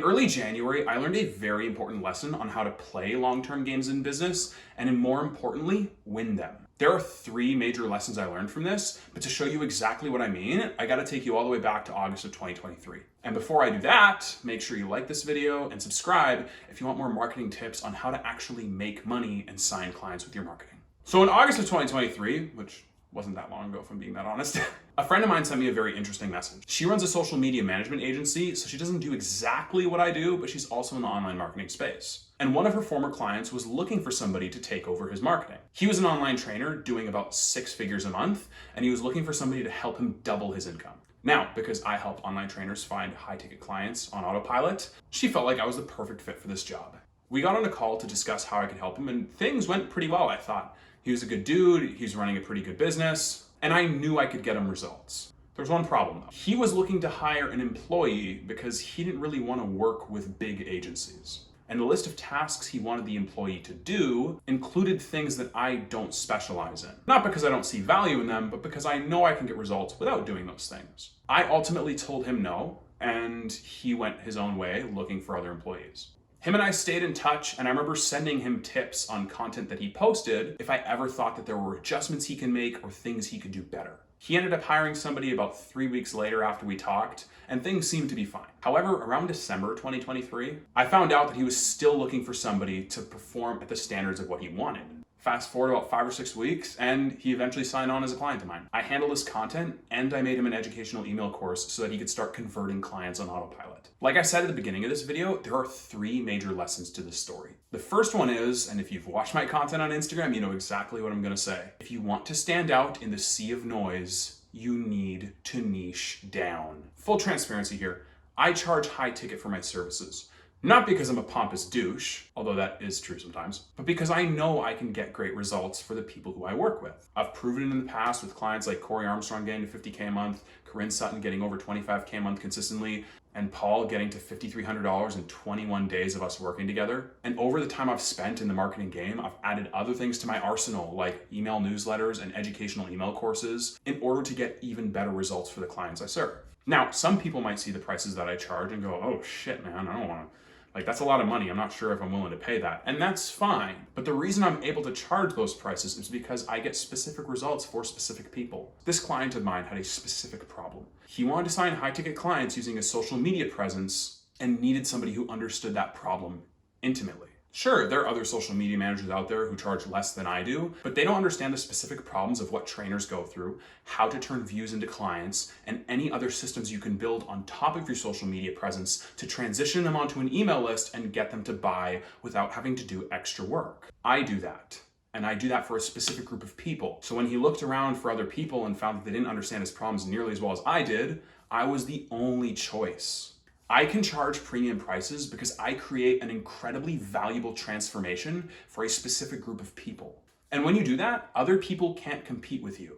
In early January, I learned a very important lesson on how to play long-term games in business and, more importantly, win them. There are 3 major lessons I learned from this, but to show you exactly what I mean, I gotta take you all the way back to August of 2023. And before I do that, make sure you like this video and subscribe if you want more marketing tips on how to actually make money and sign clients with your marketing. So in August of 2023, which wasn't that long ago if I'm being that honest, a friend of mine sent me a very interesting message. She runs a social media management agency, so she doesn't do exactly what I do, but she's also in the online marketing space. And one of her former clients was looking for somebody to take over his marketing. He was an online trainer doing about 6 figures a month, and he was looking for somebody to help him double his income. Now, because I help online trainers find high-ticket clients on autopilot, she felt like I was the perfect fit for this job. We got on a call to discuss how I could help him, and things went pretty well, I thought. He was a good dude, he's running a pretty good business, and I knew I could get him results. There was one problem though. He was looking to hire an employee because he didn't really want to work with big agencies. And the list of tasks he wanted the employee to do included things that I don't specialize in. Not because I don't see value in them, but because I know I can get results without doing those things. I ultimately told him no, and he went his own way looking for other employees. Him and I stayed in touch, and I remember sending him tips on content that he posted if I ever thought that there were adjustments he can make or things he could do better. He ended up hiring somebody about 3 weeks later after we talked, and things seemed to be fine. However, around December 2023, I found out that he was still looking for somebody to perform at the standards of what he wanted. Fast forward about 5 or 6 weeks, and he eventually signed on as a client of mine. I handled his content, and I made him an educational email course so that he could start converting clients on autopilot. Like I said at the beginning of this video, there are 3 major lessons to this story. The first one is, and if you've watched my content on Instagram, you know exactly what I'm gonna say. If you want to stand out in the sea of noise, you need to niche down. Full transparency here, I charge high ticket for my services. Not because I'm a pompous douche, although that is true sometimes, but because I know I can get great results for the people who I work with. I've proven it in the past with clients like Corey Armstrong getting to $50K a month, Corinne Sutton getting over $25K a month consistently, and Paul getting to $5,300 in 21 days of us working together. And over the time I've spent in the marketing game, I've added other things to my arsenal, like email newsletters and educational email courses, in order to get even better results for the clients I serve. Now, some people might see the prices that I charge and go, oh shit, man, I don't wanna, that's a lot of money. I'm not sure if I'm willing to pay that. And that's fine. But the reason I'm able to charge those prices is because I get specific results for specific people. This client of mine had a specific problem. He wanted to sign high-ticket clients using a social media presence and needed somebody who understood that problem intimately. Sure, there are other social media managers out there who charge less than I do, but they don't understand the specific problems of what trainers go through, how to turn views into clients, and any other systems you can build on top of your social media presence to transition them onto an email list and get them to buy without having to do extra work. I do that. And I do that for a specific group of people. So when he looked around for other people and found that they didn't understand his problems nearly as well as I did, I was the only choice. I can charge premium prices because I create an incredibly valuable transformation for a specific group of people. And when you do that, other people can't compete with you.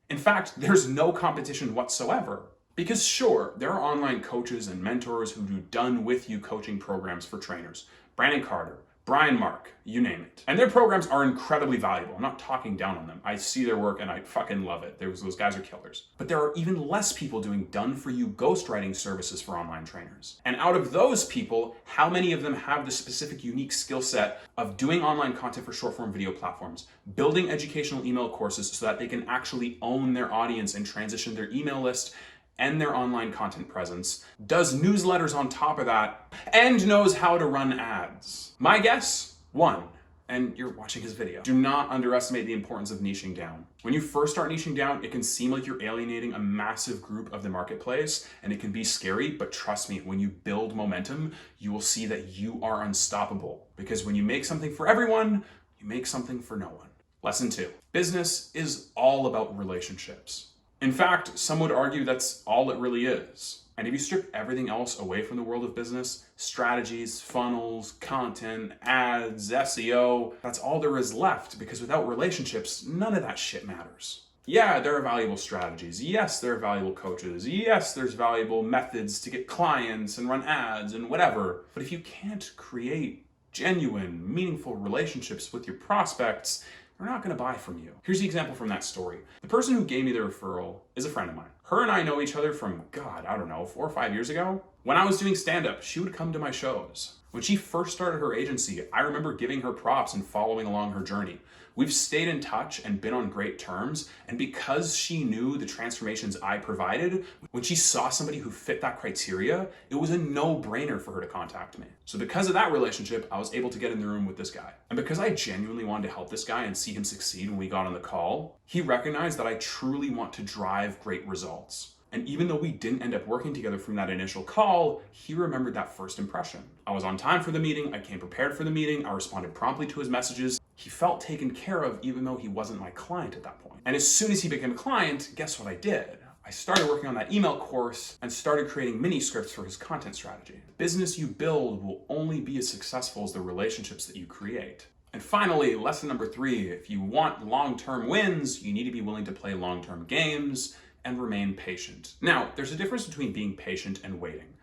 In fact, there's no competition whatsoever. Because sure, there are online coaches and mentors who do done-with-you coaching programs for trainers. Brandon Carter, Brian Mark, you name it. And their programs are incredibly valuable. I'm not talking down on them. I see their work and I fucking love it. Those guys are killers. But there are even less people doing done-for-you ghostwriting services for online trainers. And out of those people, how many of them have the specific unique skill set of doing online content for short-form video platforms, building educational email courses so that they can actually own their audience and transition their email list and their online content presence, does newsletters on top of that, and knows how to run ads? My guess, 1. And you're watching his video. Do not underestimate the importance of niching down. When you first start niching down, it can seem like you're alienating a massive group of the marketplace, and it can be scary, but trust me, when you build momentum, you will see that you are unstoppable. Because when you make something for everyone, you make something for no one. Lesson 2. Business is all about relationships. In fact, some would argue that's all it really is. And if you strip everything else away from the world of business, strategies, funnels, content, ads, SEO, that's all there is left, because without relationships, none of that shit matters. Yeah, there are valuable strategies. Yes, there are valuable coaches. Yes, there's valuable methods to get clients and run ads and whatever. But if you can't create genuine, meaningful relationships with your prospects, they're not gonna buy from you. Here's the example from that story. The person who gave me the referral is a friend of mine. Her and I know each other from, God, I don't know, 4 or 5 years ago. When I was doing stand-up, she would come to my shows. When she first started her agency, I remember giving her props and following along her journey. We've stayed in touch and been on great terms, and because she knew the transformations I provided, when she saw somebody who fit that criteria, it was a no-brainer for her to contact me. So because of that relationship, I was able to get in the room with this guy. And because I genuinely wanted to help this guy and see him succeed when we got on the call, he recognized that I truly want to drive great results. And even though we didn't end up working together from that initial call, he remembered that first impression. I was on time for the meeting, I came prepared for the meeting, I responded promptly to his messages. He felt taken care of even though he wasn't my client at that point. And as soon as he became a client, guess what I did? I started working on that email course and started creating mini scripts for his content strategy. The business you build will only be as successful as the relationships that you create. And finally, lesson number 3, if you want long-term wins, you need to be willing to play long-term games and remain patient. Now, there's a difference between being patient and waiting.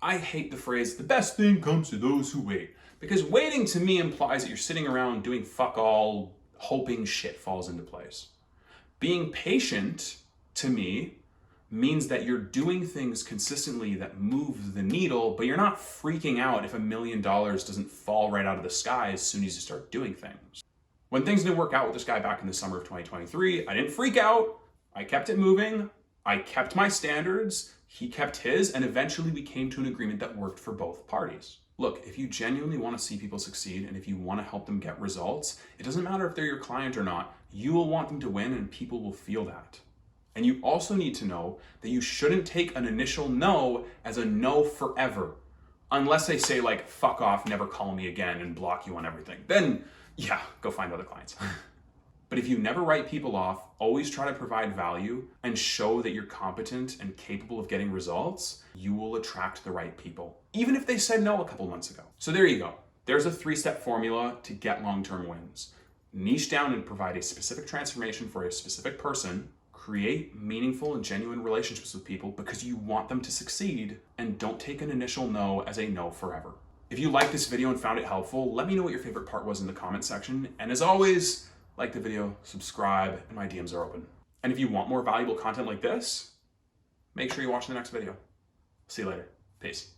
I hate the phrase, the best thing comes to those who wait, because waiting to me implies that you're sitting around doing fuck all, hoping shit falls into place. Being patient, to me, means that you're doing things consistently that move the needle, but you're not freaking out if $1 million doesn't fall right out of the sky as soon as you start doing things. When things didn't work out with this guy back in the summer of 2023, I didn't freak out. I kept it moving, I kept my standards, he kept his, and eventually we came to an agreement that worked for both parties. Look, if you genuinely want to see people succeed and if you want to help them get results, it doesn't matter if they're your client or not, you will want them to win and people will feel that. And you also need to know that you shouldn't take an initial no as a no forever. Unless they say like, fuck off, never call me again and block you on everything. Then, yeah, go find other clients. But if you never write people off, always try to provide value and show that you're competent and capable of getting results, you will attract the right people, even if they said no a couple months ago. So there you go. There's a 3-step formula to get long-term wins. Niche down and provide a specific transformation for a specific person, create meaningful and genuine relationships with people because you want them to succeed, and don't take an initial no as a no forever. If you liked this video and found it helpful, let me know what your favorite part was in the comment section. And as always, like the video, subscribe, and my DMs are open. And if you want more valuable content like this, make sure you watch the next video. See you later. Peace.